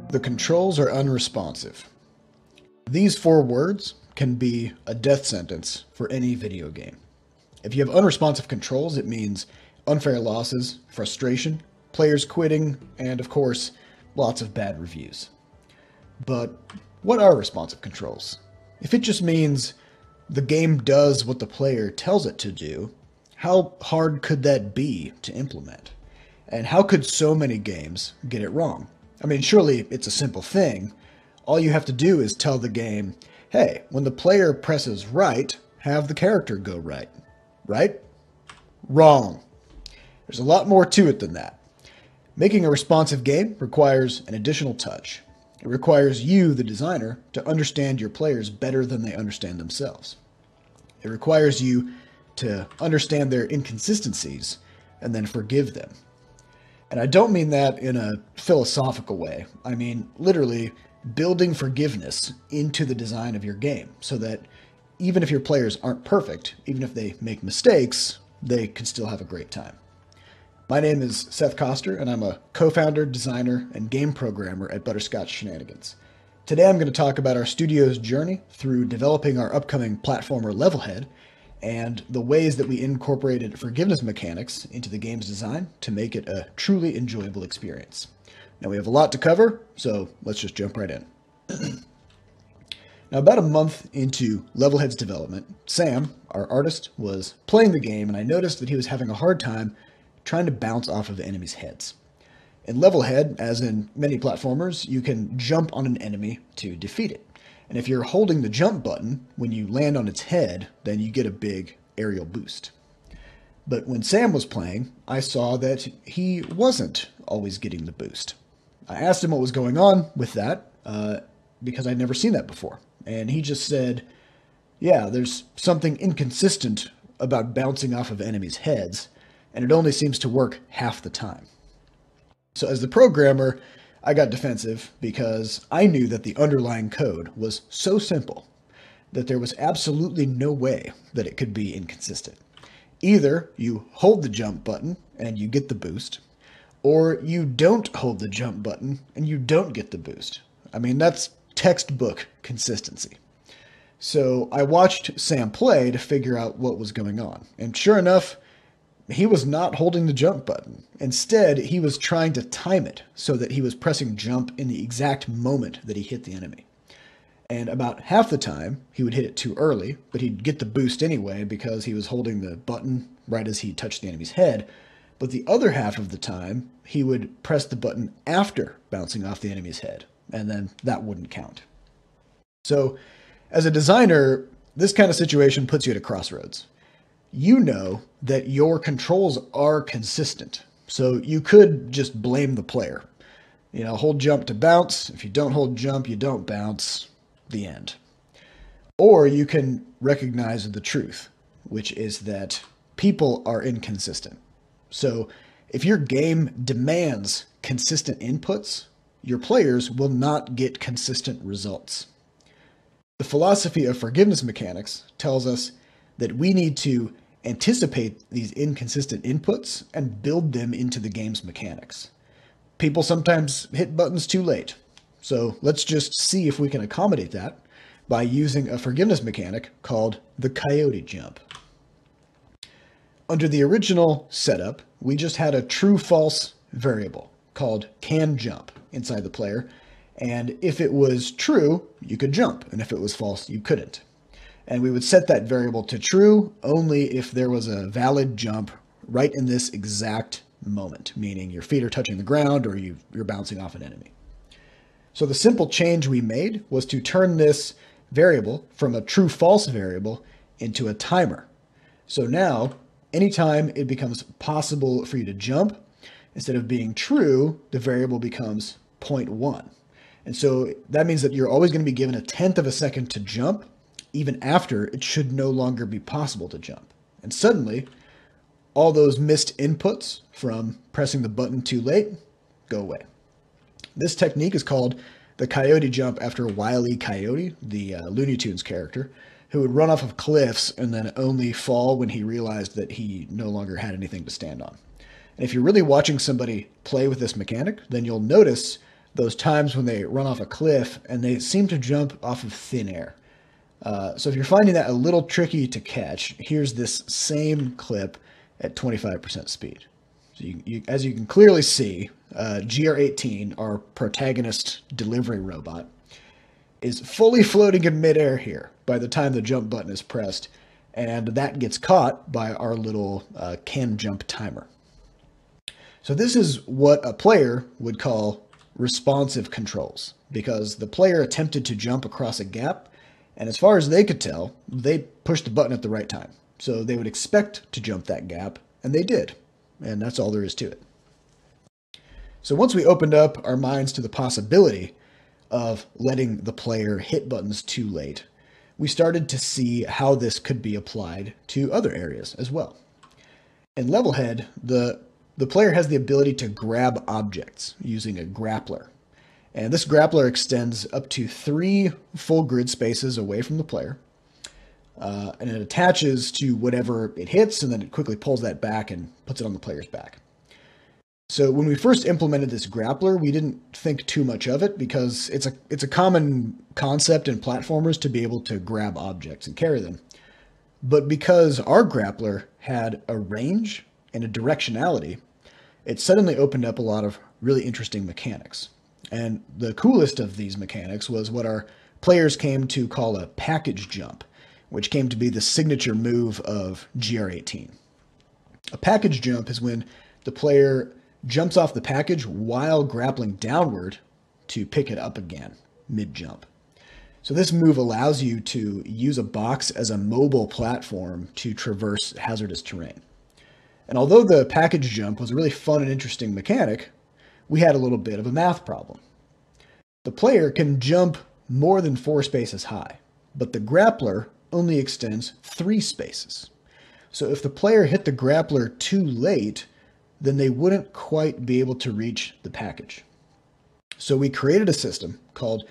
The controls are unresponsive. These 4 words can be a death sentence for any video game. If you have unresponsive controls, it means unfair losses, frustration, players quitting, and of course, lots of bad reviews. But what are responsive controls? If it just means the game does what the player tells it to do, how hard could that be to implement? And how could so many games get it wrong? I mean, surely it's a simple thing. All you have to do is tell the game, hey, when the player presses right, have the character go right. Right? Wrong. There's a lot more to it than that. Making a responsive game requires an additional touch. It requires you, the designer, to understand your players better than they understand themselves. It requires you to understand their inconsistencies and then forgive them. And I don't mean that in a philosophical way. I mean literally building forgiveness into the design of your game so that even if your players aren't perfect, even if they make mistakes, they can still have a great time. My name is Seth Koster, and I'm a co-founder, designer, and game programmer at Butterscotch Shenanigans. Today I'm going to talk about our studio's journey through developing our upcoming platformer Levelhead, and the ways that we incorporated forgiveness mechanics into the game's design to make it a truly enjoyable experience. Now we have a lot to cover, so let's just jump right in. Now about a month into Levelhead's development, Sam, our artist, was playing the game, and I noticed that he was having a hard time trying to bounce off of enemies' heads. In Levelhead, as in many platformers, you can jump on an enemy to defeat it. And if you're holding the jump button, when you land on its head, then you get a big aerial boost. But when Sam was playing, I saw that he wasn't always getting the boost. I asked him what was going on with that, because I'd never seen that before. And he just said, yeah, there's something inconsistent about bouncing off of enemies' heads, and it only seems to work half the time. So as the programmer, I got defensive because I knew that the underlying code was so simple that there was absolutely no way that it could be inconsistent. Either you hold the jump button and you get the boost, or you don't hold the jump button and you don't get the boost. I mean, that's textbook consistency. So I watched Sam play to figure out what was going on. And sure enough, he was not holding the jump button. Instead, he was trying to time it so that he was pressing jump in the exact moment that he hit the enemy. And about half the time, he would hit it too early, but he'd get the boost anyway because he was holding the button right as he touched the enemy's head. But the other half of the time, he would press the button after bouncing off the enemy's head, and then that wouldn't count. So, as a designer, this kind of situation puts you at a crossroads. You know that your controls are consistent, so you could just blame the player. You know, hold jump to bounce. If you don't hold jump, you don't bounce. The end. Or you can recognize the truth, which is that people are inconsistent. So if your game demands consistent inputs, your players will not get consistent results. The philosophy of forgiveness mechanics tells us that we need to anticipate these inconsistent inputs and build them into the game's mechanics. People sometimes hit buttons too late, so let's just see if we can accommodate that by using a forgiveness mechanic called the Coyote Jump. Under the original setup, we just had a true-false variable called canJump inside the player, and if it was true, you could jump, and if it was false, you couldn't. And we would set that variable to true only if there was a valid jump right in this exact moment, meaning your feet are touching the ground or you're bouncing off an enemy. So the simple change we made was to turn this variable from a true-false variable into a timer. So now, anytime it becomes possible for you to jump, instead of being true, the variable becomes 0.1. And so that means that you're always going to be given 1/10 of a second to jump, even after it should no longer be possible to jump. And suddenly, all those missed inputs from pressing the button too late go away. This technique is called the Coyote Jump after Wile E. Coyote, the Looney Tunes character, who would run off of cliffs and then only fall when he realized that he no longer had anything to stand on. And if you're really watching somebody play with this mechanic, then you'll notice those times when they run off a cliff and they seem to jump off of thin air. So if you're finding that a little tricky to catch, here's this same clip at 25% speed. So as you can clearly see, GR18, our protagonist delivery robot, is fully floating in midair here by the time the jump button is pressed, and that gets caught by our little can jump timer. So this is what a player would call responsive controls, because the player attempted to jump across a gap, and as far as they could tell, they pushed the button at the right time. So they would expect to jump that gap, and they did. And that's all there is to it. So once we opened up our minds to the possibility of letting the player hit buttons too late, we started to see how this could be applied to other areas as well. In Levelhead, the player has the ability to grab objects using a grappler. And this grappler extends up to 3 full grid spaces away from the player. And it attaches to whatever it hits, and then it quickly pulls that back and puts it on the player's back. So when we first implemented this grappler, we didn't think too much of it because it's a common concept in platformers to be able to grab objects and carry them. But because our grappler had a range and a directionality, it suddenly opened up a lot of really interesting mechanics. And the coolest of these mechanics was what our players came to call a package jump, which came to be the signature move of GR18. A package jump is when the player jumps off the package while grappling downward to pick it up again mid-jump. So this move allows you to use a box as a mobile platform to traverse hazardous terrain. And although the package jump was a really fun and interesting mechanic, we had a little bit of a math problem. The player can jump more than 4 spaces high, but the grappler only extends 3 spaces. So if the player hit the grappler too late, then they wouldn't quite be able to reach the package. So we created a system called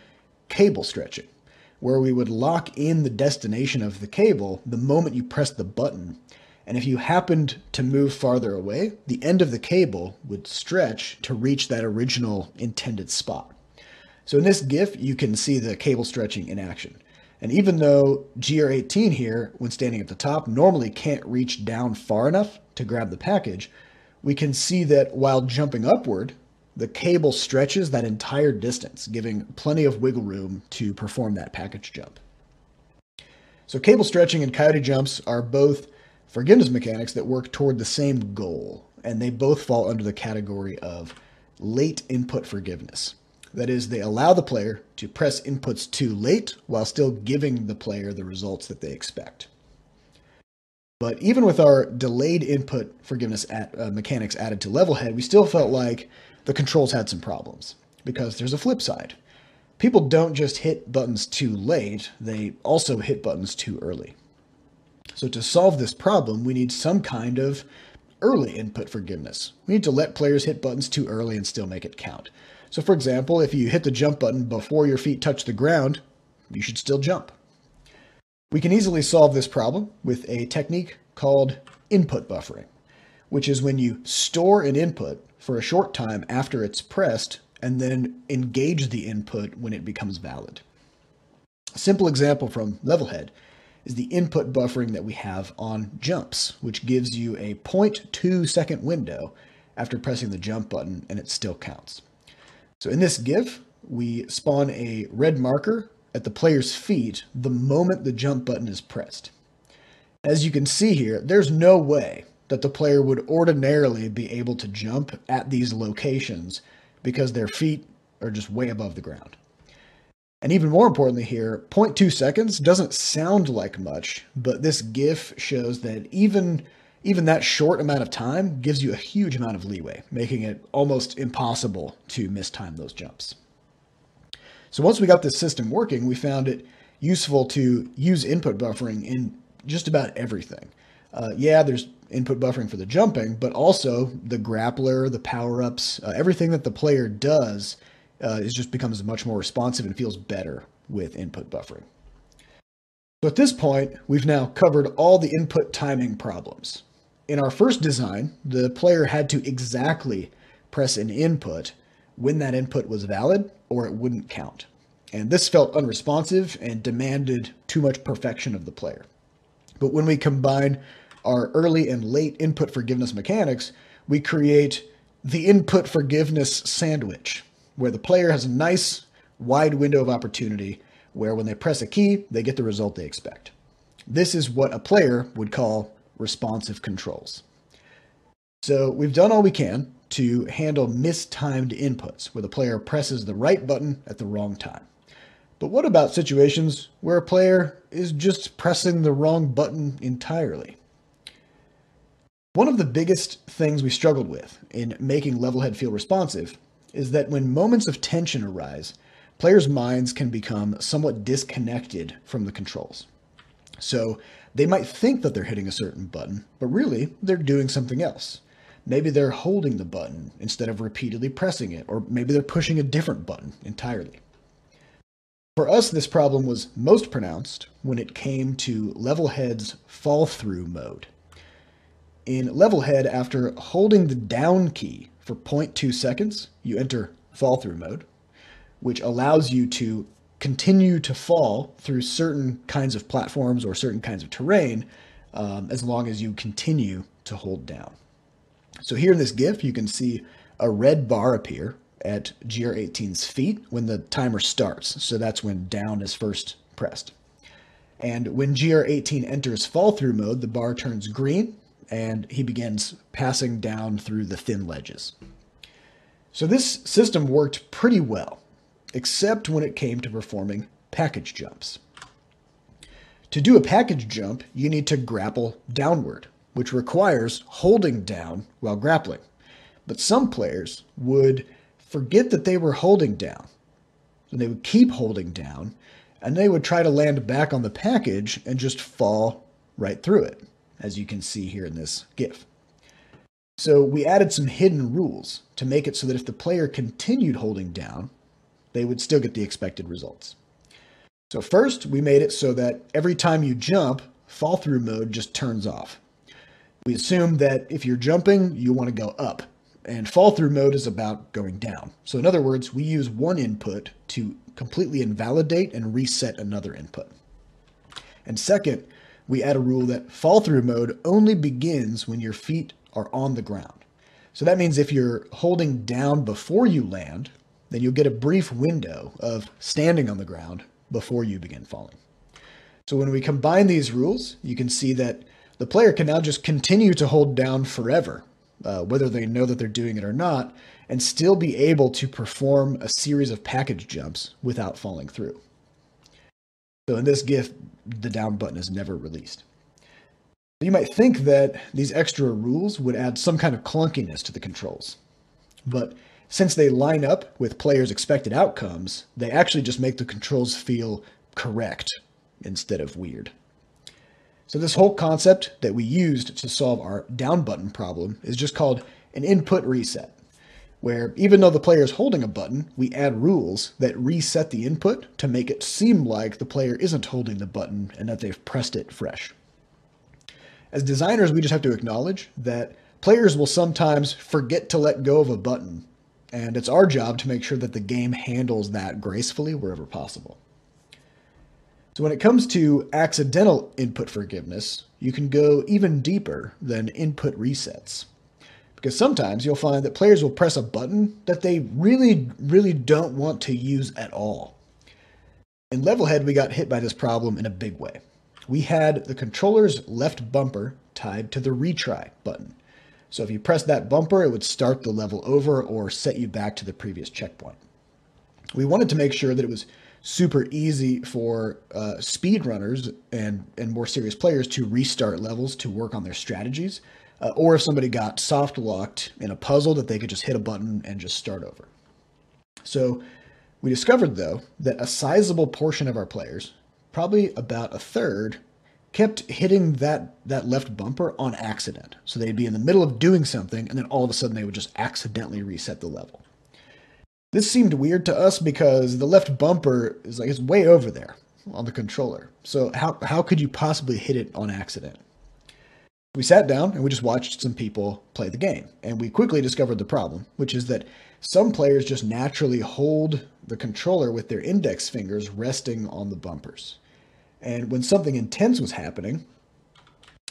cable stretching, where we would lock in the destination of the cable the moment you press the button. And if you happened to move farther away, the end of the cable would stretch to reach that original intended spot. So in this GIF, you can see the cable stretching in action. And even though GR18 here, when standing at the top, normally can't reach down far enough to grab the package, we can see that while jumping upward, the cable stretches that entire distance, giving plenty of wiggle room to perform that package jump. So cable stretching and Coyote Jumps are both forgiveness mechanics that work toward the same goal, and they both fall under the category of late input forgiveness. That is, they allow the player to press inputs too late while still giving the player the results that they expect. But even with our delayed input forgiveness mechanics added to Levelhead, we still felt like the controls had some problems, because there's a flip side. People don't just hit buttons too late, they also hit buttons too early. So to solve this problem, we need some kind of early input forgiveness. We need to let players hit buttons too early and still make it count. So for example, if you hit the jump button before your feet touch the ground, you should still jump. We can easily solve this problem with a technique called input buffering, which is when you store an input for a short time after it's pressed and then engage the input when it becomes valid. A simple example from Levelhead is the input buffering that we have on jumps, which gives you a 0.2 second window after pressing the jump button and it still counts. So in this GIF, we spawn a red marker at the player's feet the moment the jump button is pressed. As you can see here, there's no way that the player would ordinarily be able to jump at these locations because their feet are just way above the ground. And even more importantly here, 0.2 seconds doesn't sound like much, but this GIF shows that even that short amount of time gives you a huge amount of leeway, making it almost impossible to mistime those jumps. So once we got this system working, we found it useful to use input buffering in just about everything. Yeah, there's input buffering for the jumping, but also the grappler, the power-ups, everything that the player does just becomes much more responsive and feels better with input buffering. So at this point, we've now covered all the input timing problems. In our first design, the player had to exactly press an input when that input was valid or it wouldn't count. And this felt unresponsive and demanded too much perfection of the player. But when we combine our early and late input forgiveness mechanics, we create the input forgiveness sandwich, where the player has a nice wide window of opportunity where when they press a key, they get the result they expect. This is what a player would call responsive controls. So we've done all we can to handle mistimed inputs, where the player presses the right button at the wrong time. But what about situations where a player is just pressing the wrong button entirely? One of the biggest things we struggled with in making Levelhead feel responsive is that when moments of tension arise, players' minds can become somewhat disconnected from the controls. So they might think that they're hitting a certain button, but really they're doing something else. Maybe they're holding the button instead of repeatedly pressing it, or maybe they're pushing a different button entirely. For us, this problem was most pronounced when it came to Levelhead's fall-through mode. In Levelhead, after holding the down key for 0.2 seconds, you enter fall-through mode, which allows you to continue to fall through certain kinds of platforms or certain kinds of terrain as long as you continue to hold down. So here in this GIF, you can see a red bar appear at GR18's feet when the timer starts. So that's when down is first pressed. And when GR18 enters fall-through mode, the bar turns green and he begins passing down through the thin ledges. So this system worked pretty well, except when it came to performing package jumps. To do a package jump, you need to grapple downward, which requires holding down while grappling. But some players would forget that they were holding down. So they would keep holding down, and they would try to land back on the package and just fall right through it, as you can see here in this GIF. So we added some hidden rules to make it so that if the player continued holding down, they would still get the expected results. So first, we made it so that every time you jump, fall-through mode just turns off. We assume that if you're jumping, you want to go up, and fall-through mode is about going down. So in other words, we use one input to completely invalidate and reset another input. And second, we add a rule that fall-through mode only begins when your feet are on the ground. So that means if you're holding down before you land, then you'll get a brief window of standing on the ground before you begin falling. So when we combine these rules, you can see that the player can now just continue to hold down forever, whether they know that they're doing it or not, and still be able to perform a series of package jumps without falling through. So in this GIF, the down button is never released. You might think that these extra rules would add some kind of clunkiness to the controls, but since they line up with players' expected outcomes, they actually just make the controls feel correct instead of weird. So this whole concept that we used to solve our down button problem is just called an input reset, where even though the player is holding a button, we add rules that reset the input to make it seem like the player isn't holding the button and that they've pressed it fresh. As designers, we just have to acknowledge that players will sometimes forget to let go of a button, and it's our job to make sure that the game handles that gracefully wherever possible. So when it comes to accidental input forgiveness, you can go even deeper than input resets. Because sometimes you'll find that players will press a button that they really don't want to use at all. In Levelhead, we got hit by this problem in a big way. We had the controller's left bumper tied to the retry button. So if you press that bumper, it would start the level over or set you back to the previous checkpoint. We wanted to make sure that it was super easy for speedrunners and more serious players to restart levels to work on their strategies, or if somebody got soft locked in a puzzle, that they could just hit a button and just start over. So we discovered, though, that a sizable portion of our players, probably about a third, kept hitting that left bumper on accident. So they'd be in the middle of doing something, and then all of a sudden they would just accidentally reset the level. This seemed weird to us because the left bumper is it's way over there on the controller. So how could you possibly hit it on accident? We sat down and we just watched some people play the game, and we quickly discovered the problem, which is that some players just naturally hold the controller with their index fingers resting on the bumpers. And when something intense was happening,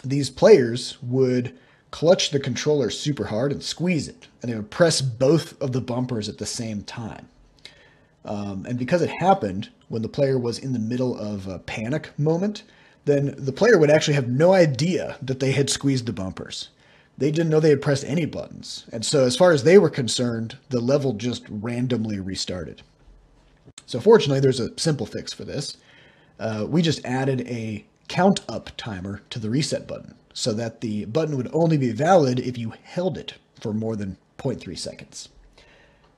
these players would clutch the controller super hard and squeeze it, and they would press both of the bumpers at the same time. And because it happened when the player was in the middle of a panic moment, then the player would actually have no idea that they had squeezed the bumpers. They didn't know they had pressed any buttons. And so as far as they were concerned, the level just randomly restarted. So fortunately, there's a simple fix for this. We just added a count up timer to the reset button so that the button would only be valid if you held it for more than 0.3 seconds.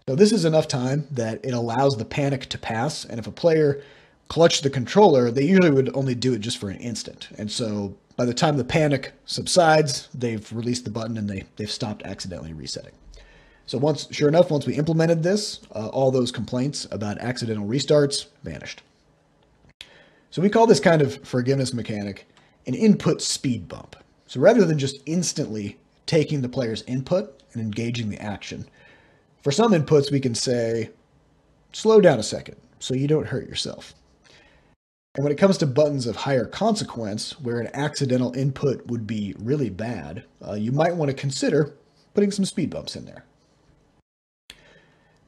So this is enough time that it allows the panic to pass, and if a player clutched the controller, they usually would only do it just for an instant. And so by the time the panic subsides, they've released the button and they've stopped accidentally resetting. So sure enough, once we implemented this, all those complaints about accidental restarts vanished. So we call this kind of forgiveness mechanic an input speed bump. So rather than just instantly taking the player's input and engaging the action, for some inputs we can say, slow down a second so you don't hurt yourself. And when it comes to buttons of higher consequence, where an accidental input would be really bad, you might want to consider putting some speed bumps in there.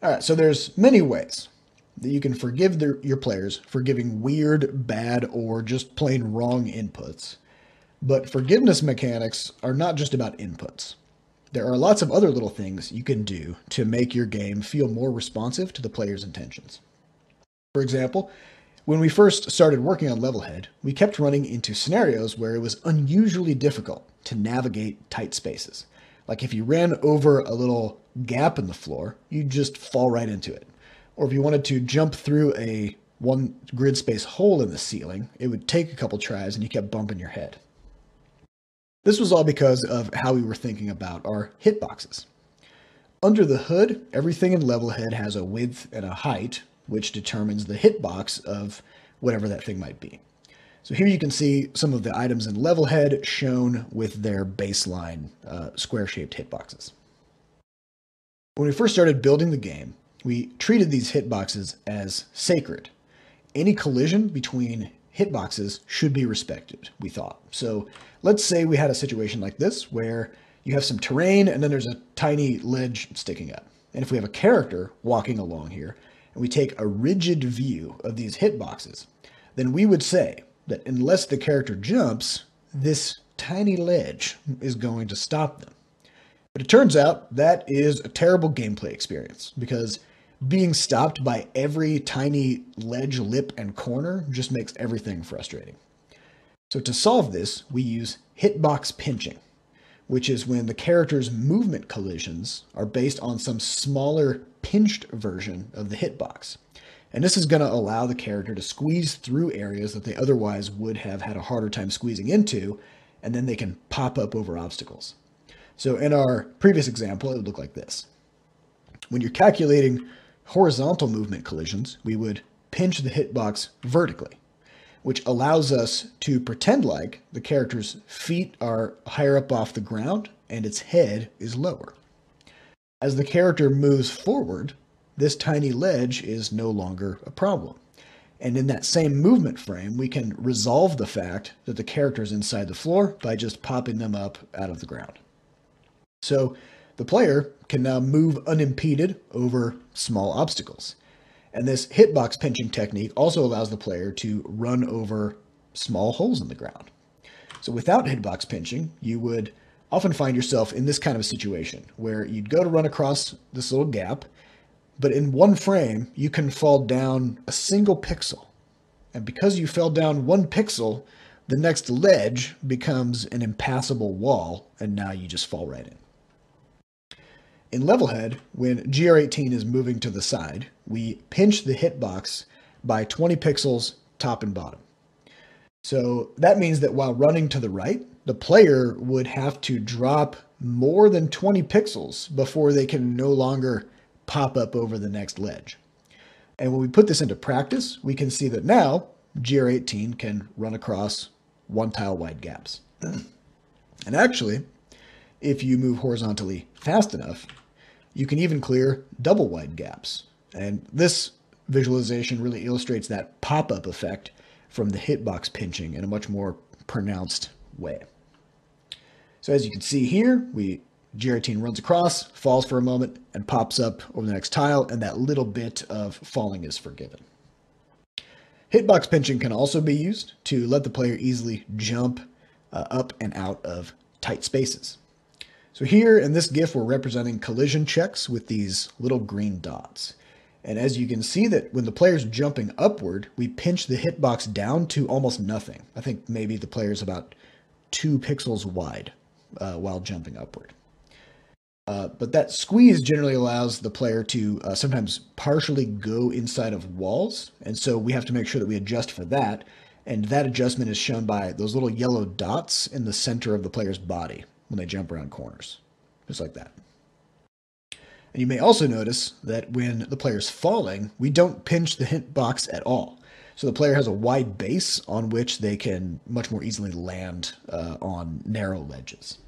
All right, so there's many ways that you can forgive your players for giving weird, bad, or just plain wrong inputs. But forgiveness mechanics are not just about inputs. There are lots of other little things you can do to make your game feel more responsive to the player's intentions. For example, when we first started working on Levelhead, we kept running into scenarios where it was unusually difficult to navigate tight spaces. Like if you ran over a little gap in the floor, you'd just fall right into it. Or if you wanted to jump through a one grid space hole in the ceiling, it would take a couple tries and you kept bumping your head. This was all because of how we were thinking about our hitboxes. Under the hood, everything in Levelhead has a width and a height, which determines the hitbox of whatever that thing might be. So here you can see some of the items in Levelhead shown with their baseline square-shaped hitboxes. When we first started building the game, we treated these hitboxes as sacred. Any collision between hitboxes should be respected, we thought. So let's say we had a situation like this where you have some terrain and then there's a tiny ledge sticking up. And if we have a character walking along here and we take a rigid view of these hitboxes, then we would say that unless the character jumps, this tiny ledge is going to stop them. But it turns out that is a terrible gameplay experience because being stopped by every tiny ledge, lip, and corner just makes everything frustrating. So to solve this, we use hitbox pinching, which is when the character's movement collisions are based on some smaller pinched version of the hitbox. And this is going to allow the character to squeeze through areas that they otherwise would have had a harder time squeezing into, and then they can pop up over obstacles. So in our previous example, it would look like this. When you're calculating horizontal movement collisions, we would pinch the hitbox vertically, which allows us to pretend like the character's feet are higher up off the ground and its head is lower. As the character moves forward, this tiny ledge is no longer a problem. And in that same movement frame, we can resolve the fact that the character is inside the floor by just popping them up out of the ground. So the player can now move unimpeded over small obstacles. And this hitbox pinching technique also allows the player to run over small holes in the ground. So without hitbox pinching, you would often find yourself in this kind of a situation where you'd go to run across this little gap, but in one frame, you can fall down a single pixel. And because you fell down one pixel, the next ledge becomes an impassable wall, and now you just fall right in. In Levelhead, when GR18 is moving to the side, we pinch the hitbox by 20 pixels top and bottom. So that means that while running to the right, the player would have to drop more than 20 pixels before they can no longer pop up over the next ledge. And when we put this into practice, we can see that now GR18 can run across one tile wide gaps. And actually, if you move horizontally fast enough, you can even clear double wide gaps. And this visualization really illustrates that pop-up effect from the hitbox pinching in a much more pronounced way. So as you can see here, Giratina runs across, falls for a moment, and pops up over the next tile, and that little bit of falling is forgiven. Hitbox pinching can also be used to let the player easily jump up and out of tight spaces. So here in this GIF, we're representing collision checks with these little green dots. And as you can see that when the player's jumping upward, we pinch the hitbox down to almost nothing. I think maybe the player's about 2 pixels wide while jumping upward. But that squeeze generally allows the player to sometimes partially go inside of walls. And so we have to make sure that we adjust for that. And that adjustment is shown by those little yellow dots in the center of the player's body when they jump around corners, just like that. And you may also notice that when the player's falling, we don't pinch the hitbox at all. So the player has a wide base on which they can much more easily land on narrow ledges.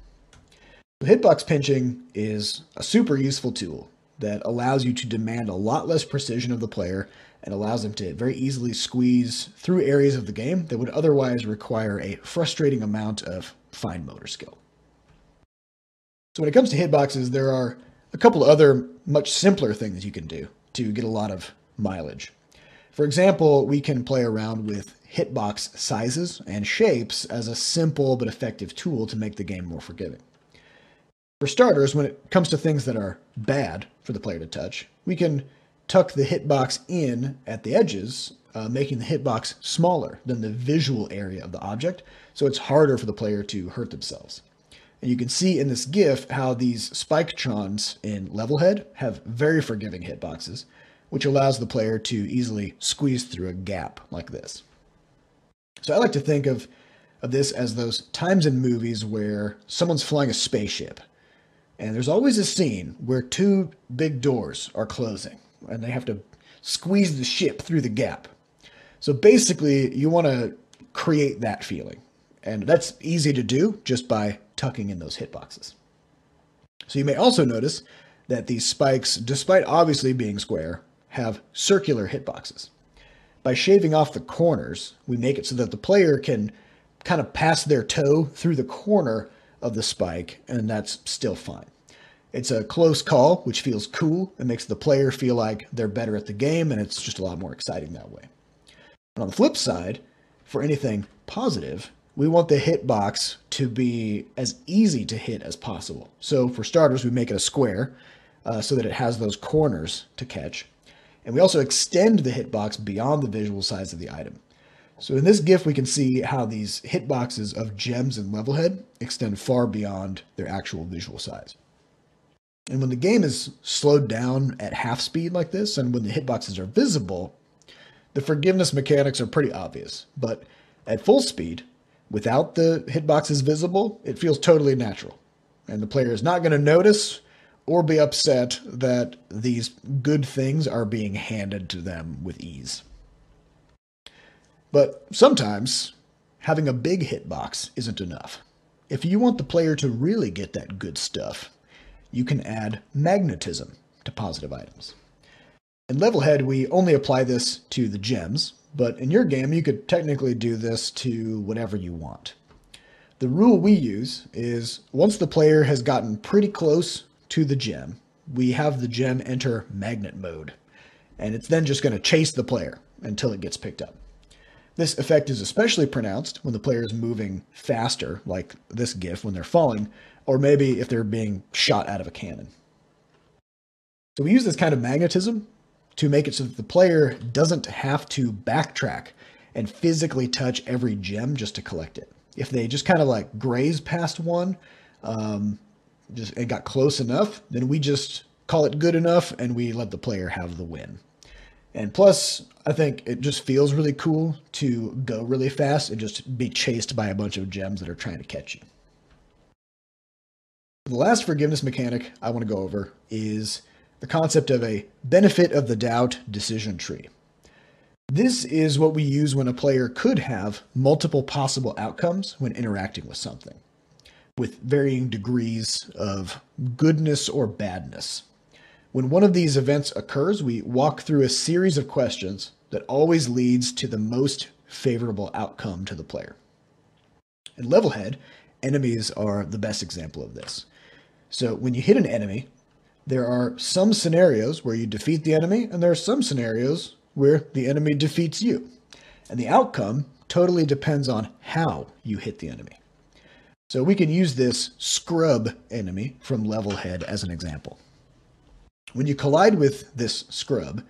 Hitbox pinching is a super useful tool that allows you to demand a lot less precision of the player and allows them to very easily squeeze through areas of the game that would otherwise require a frustrating amount of fine motor skill. So when it comes to hitboxes, there are a couple of other much simpler things you can do to get a lot of mileage. For example, we can play around with hitbox sizes and shapes as a simple but effective tool to make the game more forgiving. For starters, when it comes to things that are bad for the player to touch, we can tuck the hitbox in at the edges, making the hitbox smaller than the visual area of the object, so it's harder for the player to hurt themselves. And you can see in this GIF how these spiketrons in Levelhead have very forgiving hitboxes, which allows the player to easily squeeze through a gap like this. So I like to think of this as those times in movies where someone's flying a spaceship, and there's always a scene where 2 big doors are closing, and they have to squeeze the ship through the gap. So basically, you want to create that feeling. And that's easy to do just by tucking in those hitboxes. So you may also notice that these spikes, despite obviously being square, have circular hitboxes. By shaving off the corners, we make it so that the player can kind of pass their toe through the corner of the spike, and that's still fine. It's a close call, which feels cool. It makes the player feel like they're better at the game, and it's just a lot more exciting that way. And on the flip side, for anything positive, we want the hitbox to be as easy to hit as possible. So for starters, we make it a square so that it has those corners to catch. And we also extend the hitbox beyond the visual size of the item. So in this GIF, we can see how these hitboxes of gems and Levelhead extend far beyond their actual visual size. And when the game is slowed down at half speed like this, and when the hitboxes are visible, the forgiveness mechanics are pretty obvious. But at full speed, without the hitboxes visible, it feels totally natural. And the player is not going to notice or be upset that these good things are being handed to them with ease. But sometimes, having a big hitbox isn't enough. If you want the player to really get that good stuff, you can add magnetism to positive items. In Levelhead, we only apply this to the gems, but in your game, you could technically do this to whatever you want. The rule we use is once the player has gotten pretty close to the gem, we have the gem enter magnet mode, and it's then just going to chase the player until it gets picked up. This effect is especially pronounced when the player is moving faster, like this GIF when they're falling, or maybe if they're being shot out of a cannon. So we use this kind of magnetism to make it so that the player doesn't have to backtrack and physically touch every gem just to collect it. If they just kind of like graze past one, and got close enough, then we just call it good enough and we let the player have the win. And plus, I think it just feels really cool to go really fast and just be chased by a bunch of gems that are trying to catch you. The last forgiveness mechanic I want to go over is the concept of a benefit of the doubt decision tree. This is what we use when a player could have multiple possible outcomes when interacting with something. with varying degrees of goodness or badness. When one of these events occurs, we walk through a series of questions that always leads to the most favorable outcome to the player. In Levelhead, enemies are the best example of this. So when you hit an enemy, there are some scenarios where you defeat the enemy, and there are some scenarios where the enemy defeats you. And the outcome totally depends on how you hit the enemy. So we can use this scrub enemy from Levelhead as an example. When you collide with this scrub,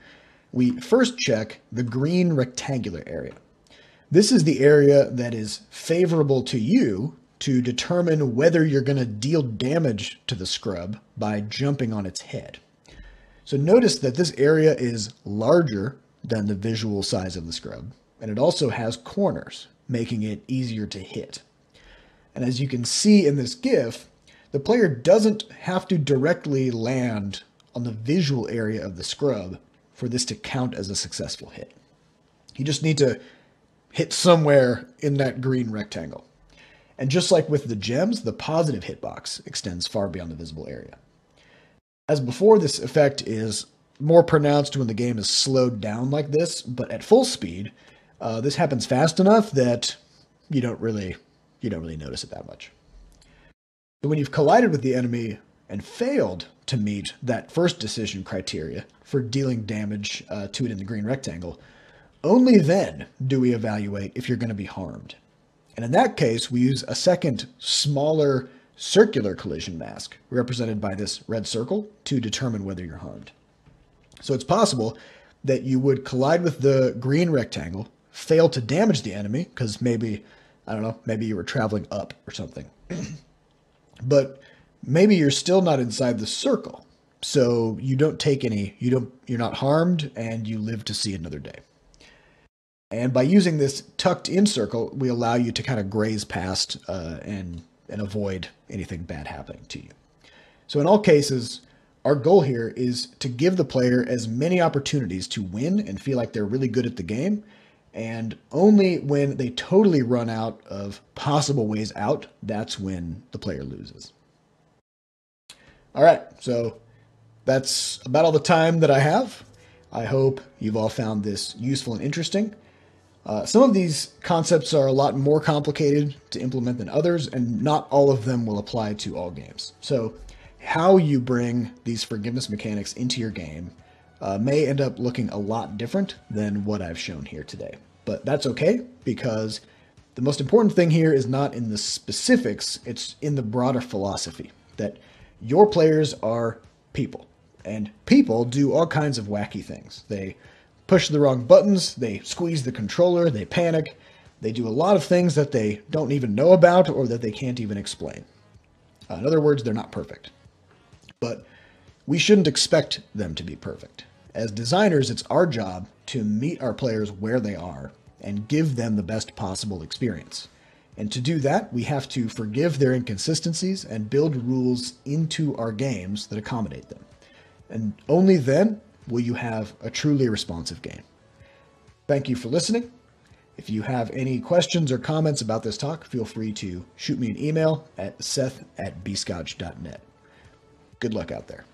we first check the green rectangular area. This is the area that is favorable to you to determine whether you're going to deal damage to the scrub by jumping on its head. So notice that this area is larger than the visual size of the scrub, and it also has corners, making it easier to hit. And as you can see in this GIF, the player doesn't have to directly land on the visual area of the scrub for this to count as a successful hit. You just need to hit somewhere in that green rectangle. And just like with the gems, the positive hitbox extends far beyond the visible area. As before, this effect is more pronounced when the game is slowed down like this, but at full speed, this happens fast enough that you don't really notice it that much. But when you've collided with the enemy and failed to meet that first decision criteria for dealing damage to it in the green rectangle, only then do we evaluate if you're going to be harmed. And in that case, we use a second, smaller circular collision mask, represented by this red circle, to determine whether you're harmed. So it's possible that you would collide with the green rectangle, fail to damage the enemy, because maybe you were traveling up or something. But maybe you're still not inside the circle, so you don't take any, you're not harmed, and you live to see another day. And by using this tucked in circle, we allow you to kind of graze past and avoid anything bad happening to you. So in all cases, our goal here is to give the player as many opportunities to win and feel like they're really good at the game. And only when they totally run out of possible ways out, that's when the player loses. All right, so that's about all the time that I have. I hope you've all found this useful and interesting. Some of these concepts are a lot more complicated to implement than others, and not all of them will apply to all games. So how you bring these forgiveness mechanics into your game may end up looking a lot different than what I've shown here today. But that's okay, because the most important thing here is not in the specifics, it's in the broader philosophy that your players are people, and people do all kinds of wacky things. They push the wrong buttons, they squeeze the controller, they panic, they do a lot of things that they don't even know about or that they can't even explain. In other words, they're not perfect. But we shouldn't expect them to be perfect. As designers, it's our job to meet our players where they are and give them the best possible experience. And to do that, we have to forgive their inconsistencies and build rules into our games that accommodate them. And only then will you have a truly responsive game. Thank you for listening. If you have any questions or comments about this talk, feel free to shoot me an email at seth@bscotch.net. Good luck out there.